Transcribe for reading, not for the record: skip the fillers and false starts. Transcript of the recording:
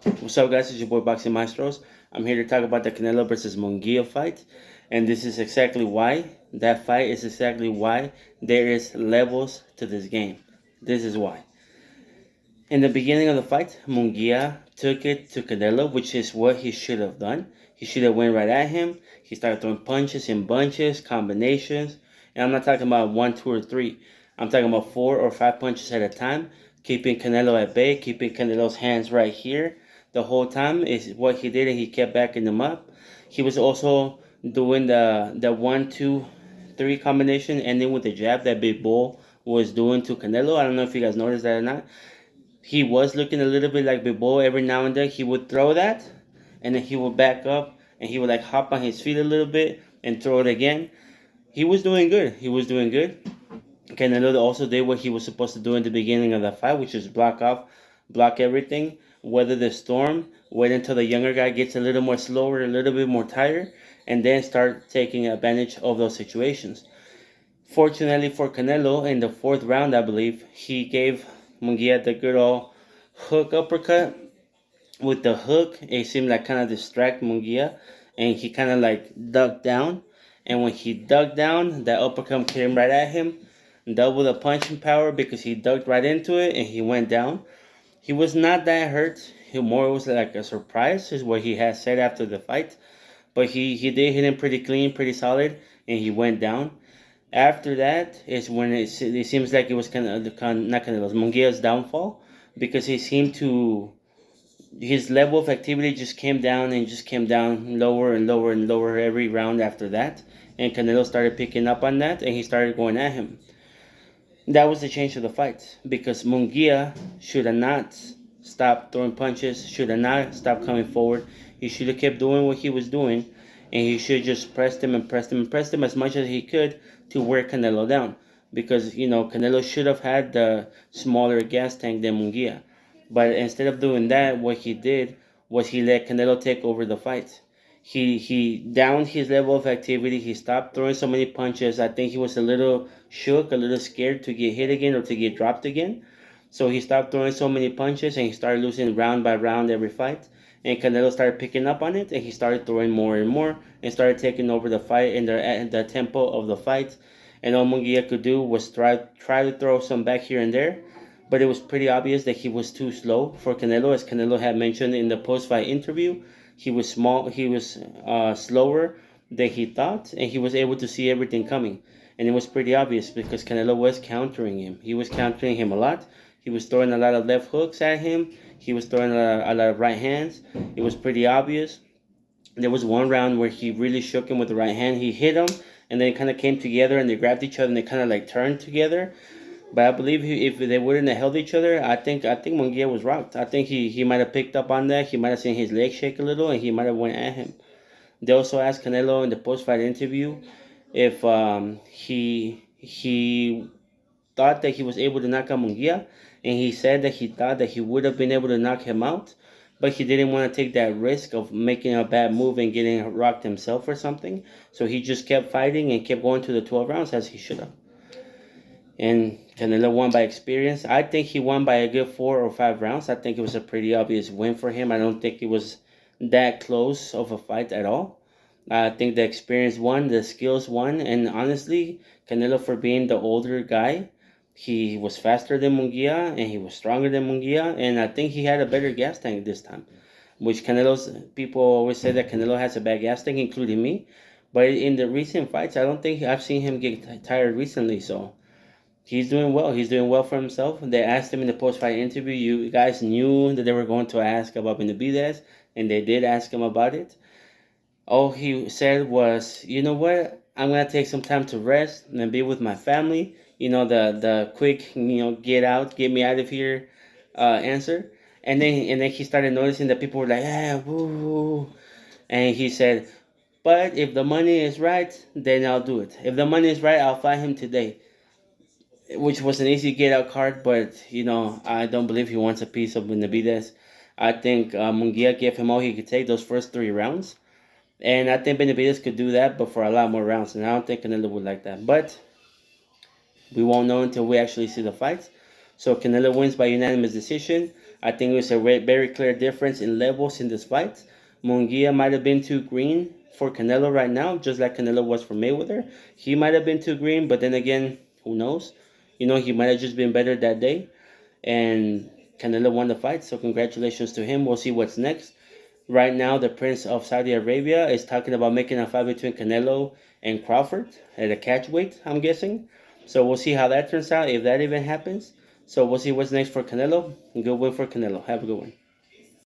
What's up, guys? It's your boy Boxingmaestros. I'm here to talk about the Canelo versus Munguia fight, and this is exactly why that fight is exactly why there is levels to this game. This is why. In the beginning of the fight, Munguia took it to Canelo, which is what he should have done. He should have went right at him. He started throwing punches in bunches, combinations, and I'm not talking about one, two, or three. I'm talking about 4 or 5 punches at a time, keeping Canelo at bay, keeping Canelo's hands right here. The whole time is what he did, and he kept backing him up. He was also doing the 1, 2, 3 combination, ending with the jab that Big Bull was doing to Canelo. I don't know if you guys noticed that or not. He was looking a little bit like Bibo. Every now and then he would throw that, and then he would back up, and he would like hop on his feet a little bit and throw it again. He was doing good. He was doing good. Canelo also did what he was supposed to do in the beginning of the fight, which is block everything, weather the storm, wait until the younger guy gets a little more slower, a little bit more tired, and then start taking advantage of those situations. Fortunately for Canelo, in the fourth round, I believe, he gave Munguia the good old hook uppercut. With the hook, it seemed like kind of distract Munguia, and he kind of like ducked down. And when he ducked down, that uppercut came right at him, double the punching power because he ducked right into it and he went down. He was not that hurt. He more was like a surprise, is what he had said after the fight. But he did hit him pretty clean, pretty solid, and he went down. After that is when it seems like it was kind of not kind of Munguia's downfall because he seemed to his level of activity just came down and just came down lower and lower and lower every round after that. And Canelo started picking up on that and he started going at him. That was the change of the fight because Munguia should have not stopped throwing punches, should have not stopped coming forward. He should have kept doing what he was doing and he should just pressed him and pressed him and pressed him as much as he could to wear Canelo down. Because, Canelo should have had the smaller gas tank than Munguia. But instead of doing that, what he did was he let Canelo take over the fight. He downed his level of activity. He stopped throwing so many punches. I think he was a little shook, a little scared to get hit again or to get dropped again. So he stopped throwing so many punches and he started losing round by round every fight. And Canelo started picking up on it and he started throwing more and more and started taking over the fight and the tempo of the fight. And all Munguia could do was try to throw some back here and there, but it was pretty obvious that he was too slow for Canelo, as Canelo had mentioned in the post-fight interview. He was small. He was slower than he thought, and he was able to see everything coming. And it was pretty obvious because Canelo was countering him. He was countering him a lot. He was throwing a lot of left hooks at him. He was throwing a lot of right hands. It was pretty obvious. There was one round where he really shook him with the right hand. He hit him, and then it kind of came together, and they grabbed each other, and they kind of like turned together. But I believe if they wouldn't have held each other, I think Munguia was rocked. I think he might have picked up on that. He might have seen his leg shake a little, and he might have went at him. They also asked Canelo in the post-fight interview if he thought that he was able to knock out Munguia, and he said that he thought that he would have been able to knock him out, but he didn't want to take that risk of making a bad move and getting rocked himself or something. So he just kept fighting and kept going to the 12 rounds as he should have. And Canelo won by experience. I think he won by a good 4 or 5 rounds. I think it was a pretty obvious win for him. I don't think it was that close of a fight at all. I think the experience won, the skills won, and honestly, Canelo, for being the older guy, he was faster than Munguia and he was stronger than Munguia, and I think he had a better gas tank this time. Which Canelo's people always say that Canelo has a bad gas tank, including me. But in the recent fights, I don't think I've seen him get tired recently. So he's doing well. He's doing well for himself. They asked him in the post-fight interview. You guys knew that they were going to ask about Benavidez, and they did ask him about it. All he said was, "You know what? I'm gonna take some time to rest and be with my family." The quick, get out, get me out of here, answer. And then he started noticing that people were like, "Ah, woo," and he said, "But if the money is right, then I'll do it. If the money is right, I'll fight him today." Which was an easy get out card, but I don't believe he wants a piece of Benavidez. I think Munguia gave him all he could take those first 3 rounds, and I think Benavidez could do that, but for a lot more rounds. And I don't think Canelo would like that. But we won't know until we actually see the fights. So Canelo wins by unanimous decision. I think it was a very clear difference in levels in this fight. Munguia might have been too green for Canelo right now, just like Canelo was for Mayweather. He might have been too green, but then again, who knows? He might have just been better that day. And Canelo won the fight, so congratulations to him. We'll see what's next. Right now, the Prince of Saudi Arabia is talking about making a fight between Canelo and Crawford at a catch weight, I'm guessing. So we'll see how that turns out, if that even happens. So we'll see what's next for Canelo. Good win for Canelo. Have a good one.